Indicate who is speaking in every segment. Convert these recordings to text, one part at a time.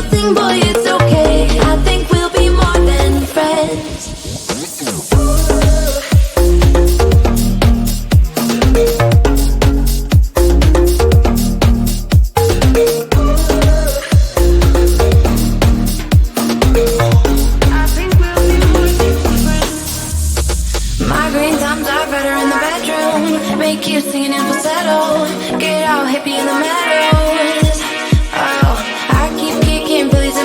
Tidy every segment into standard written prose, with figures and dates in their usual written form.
Speaker 1: everything, boy, it's okay. I think we'll be more than friends. Make you singing in falsetto. Get out, hippie in the meadows. Oh, I keep kicking, Billy's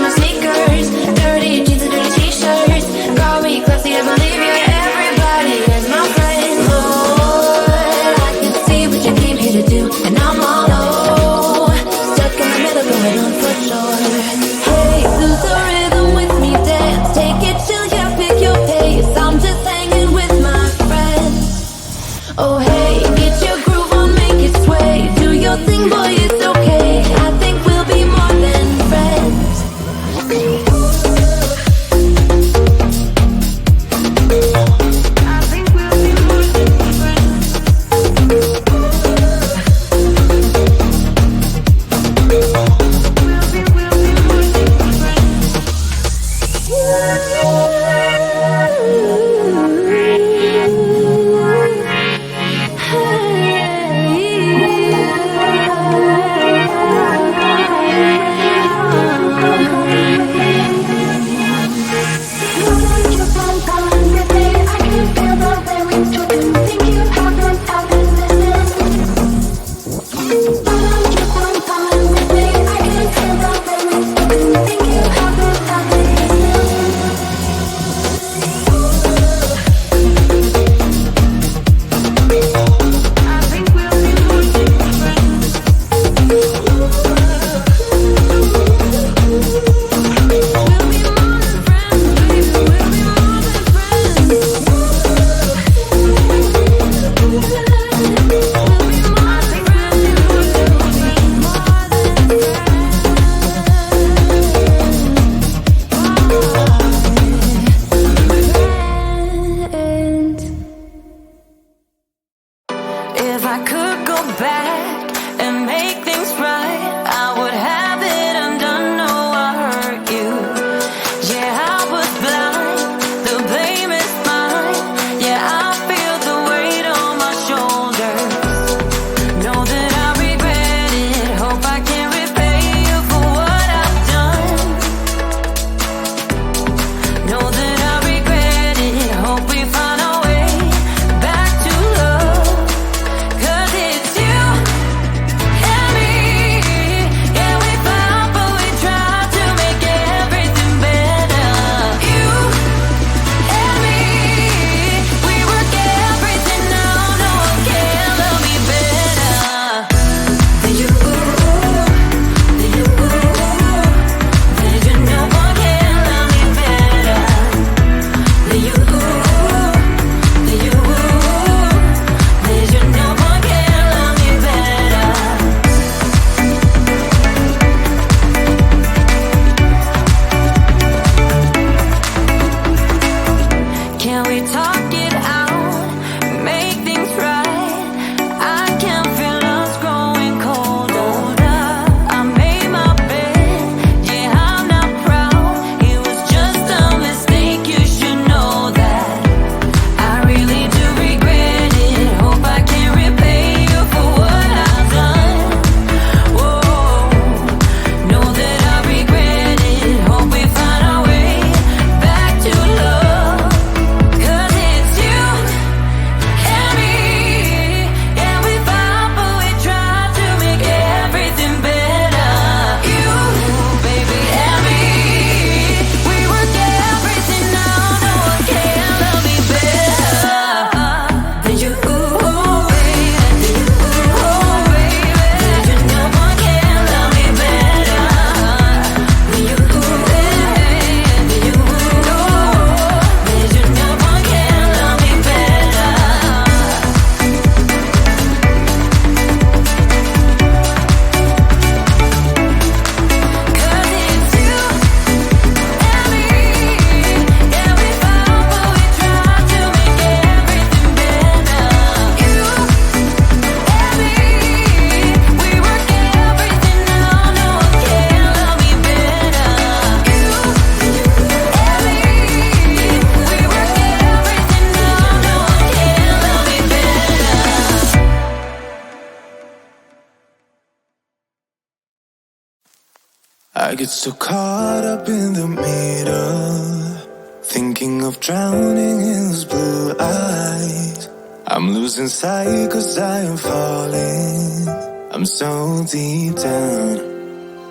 Speaker 2: I get so caught up in the middle, thinking of drowning in those blue eyes. I'm losing sight 'cause I am falling. I'm so deep down,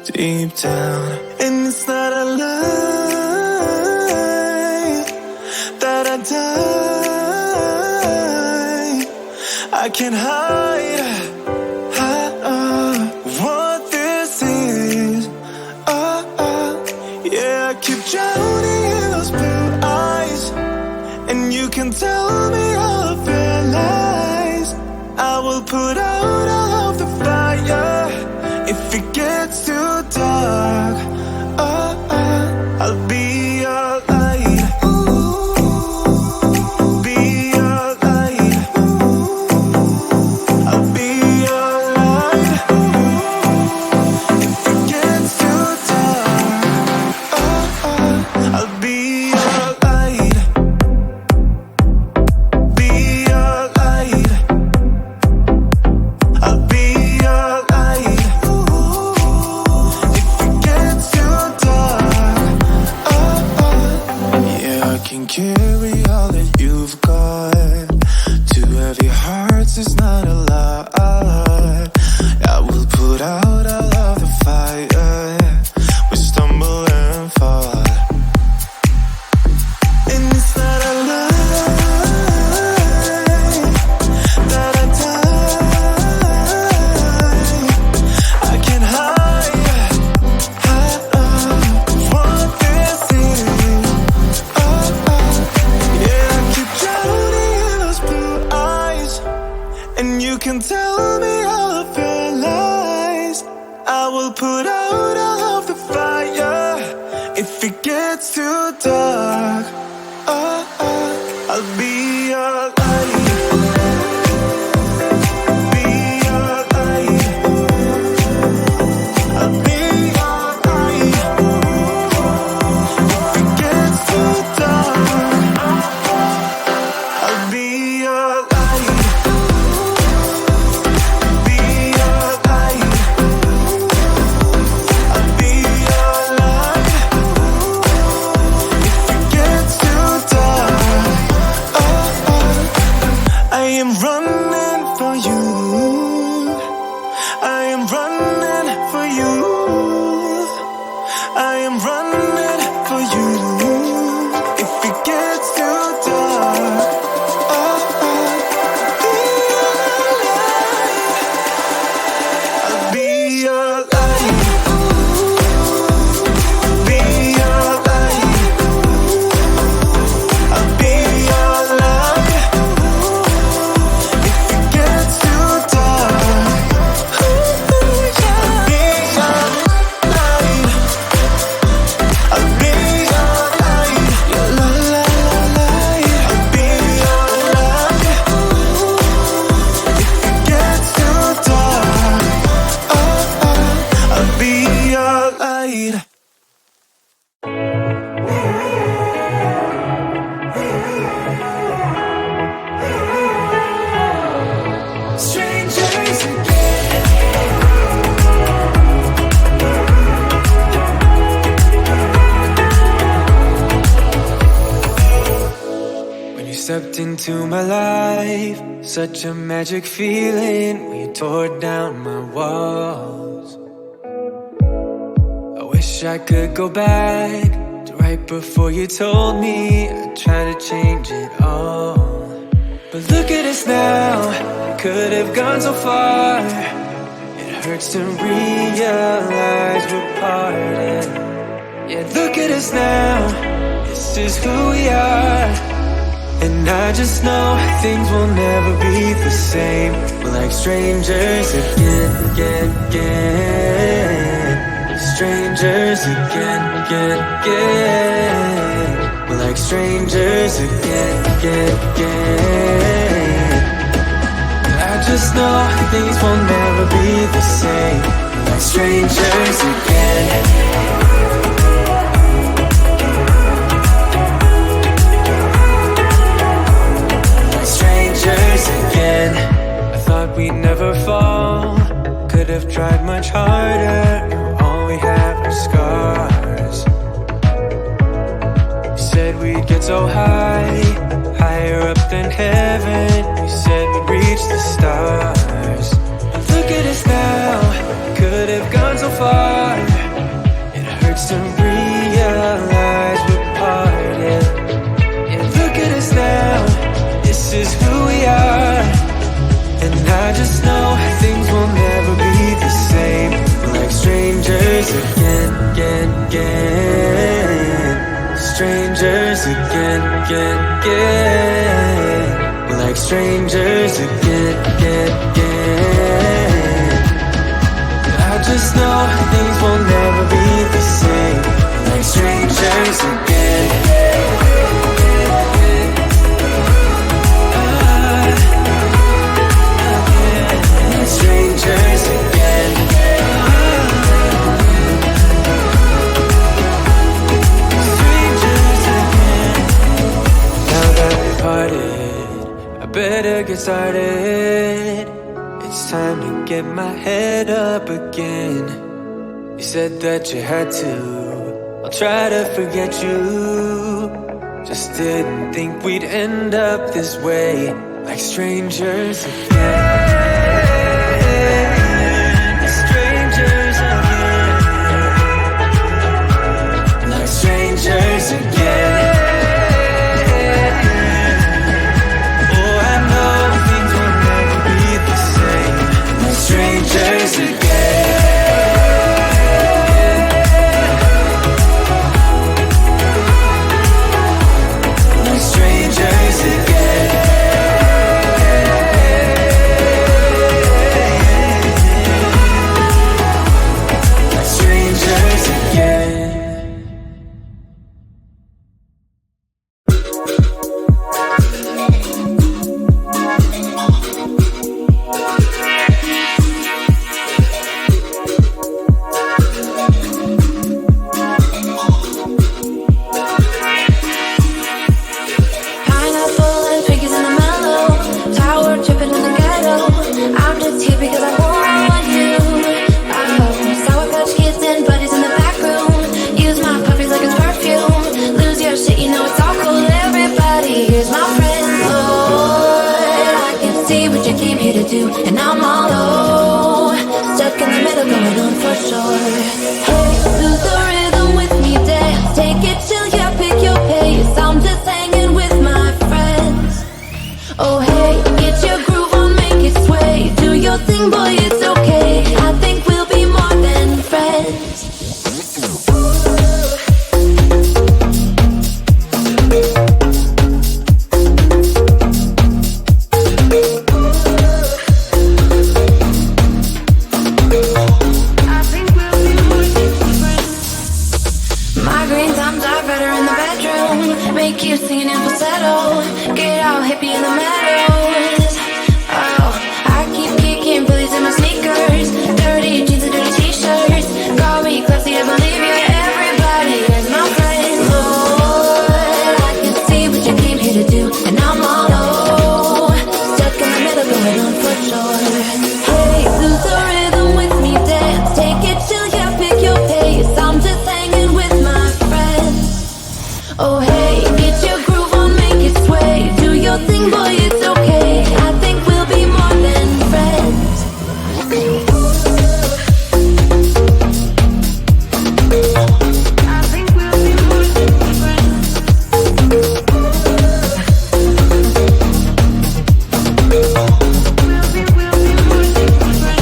Speaker 2: deep down. And it's not a lie that I die. I can't hide what this is. Yeah, I keep drowning in those blue eyes, and you can tell me all of your lies. I will put out all of the fire if it gets too dark. I'll be your light. Be your light. I'll be your light. If it gets too dark, I'll be your light. Be your light. I'll be your light. If it gets too dark, yeah, I can carry all that you've got. Two heavy hearts is not a lot. I will put out all of the fire. We stumble and fall, and it's not a lie that I die. I can't hide what this is. Yeah, I keep drowning in those blue eyes, and you can tell me all of your lies. I will put out all of the fire if it gets too dark. I'll be your light. Be your light. I'll be your light. If it gets too dark, I'll be your light. Be your light. I'll be your light. If it gets too dark, I am running for you. I am running for you. I am running for you. If it gets too dark, I'll be your light. Be your light. I'll be your light. If it gets too dark, I'll be your light. I'll be your light. Your light. I'll be your light. If it gets too dark, I'll be your light. Strangers again. When you stepped into my life, such a magic feeling when you tore down my walls. I wish I could go back to right before you told me I'd try to change it all. But look at us now, could have gone so far. It hurts to realize we're parted. Yeah, look at us now, this is who we are. And I just know things will never be the same. We're like strangers again. Strangers again. We're like strangers again. I just know things will never be the same. We're like strangers again. Strangers again. I thought we'd never fall. Could have tried much harder. All we have are scars. doesn't realize we're parted. And look at us now, this is who we are. And I just know things will never be the same. We're like strangers again, again, again. Strangers again, again, again. We're like strangers again, again, again. I just know things will never be the same. Like strangers again. Like strangers again. Strangers again. Now that we're parted, I better get started. It's time to get my head up again. You said that you had to, I'll try to forget you. Just didn't think we'd end up this way, like strangers again. Strangers again. Like strangers again. Oh, I know things will never be the same. Like strangers again. Like strangers again. Like strangers again.
Speaker 1: Pineapple and piggies in the mellow. Tower tripping in the ghetto. I'm just here because I want you. Sour Patch Kids and buddies in the back room. Use my puppies like it's perfume. Lose your shit, you know it's all cool. Everybody, here's my friend. Lord, I can see what you came here to do, and I'm all low. Stuck in the middle, going on for sure. Hey, lose the rhythm with me, dance. Take it chill, yeah, pick your pace. I'm just hanging with my friends. Oh hey, get your groove on, make it sway. Do your thing, boy, it's okay. I think we'll be more than friends. Migraine times are better in the bedroom. Make you singing in falsetto. Get all hippie in the meadows. Oh, I keep kicking bullies in my sneakers. Dirty jeans and dirty t-shirts. Call me classy, I believe you. Everybody is my friend. Lord, I can see what you came here to do, and I'm all low. Stuck in the middle, going on for sure. Hey, lose the rhythm with me, dance. Take it chill, yeah, pick your pace. I'm just hanging with my friends. Oh hey, get your groove on, make it sway. Do your thing, boy, it's okay. I think we'll be more than friends. I think we'll be more than friends. We'll be more than friends.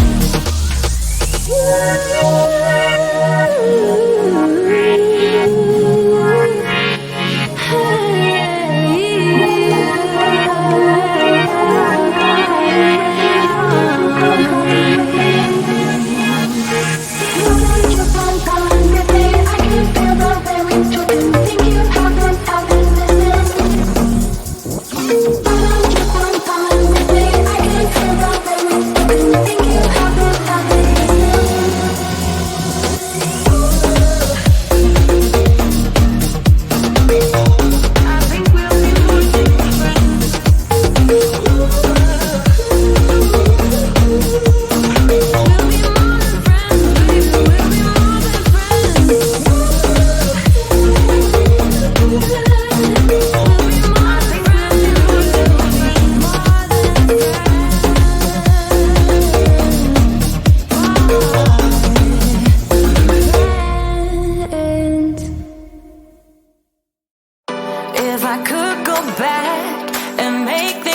Speaker 1: back and make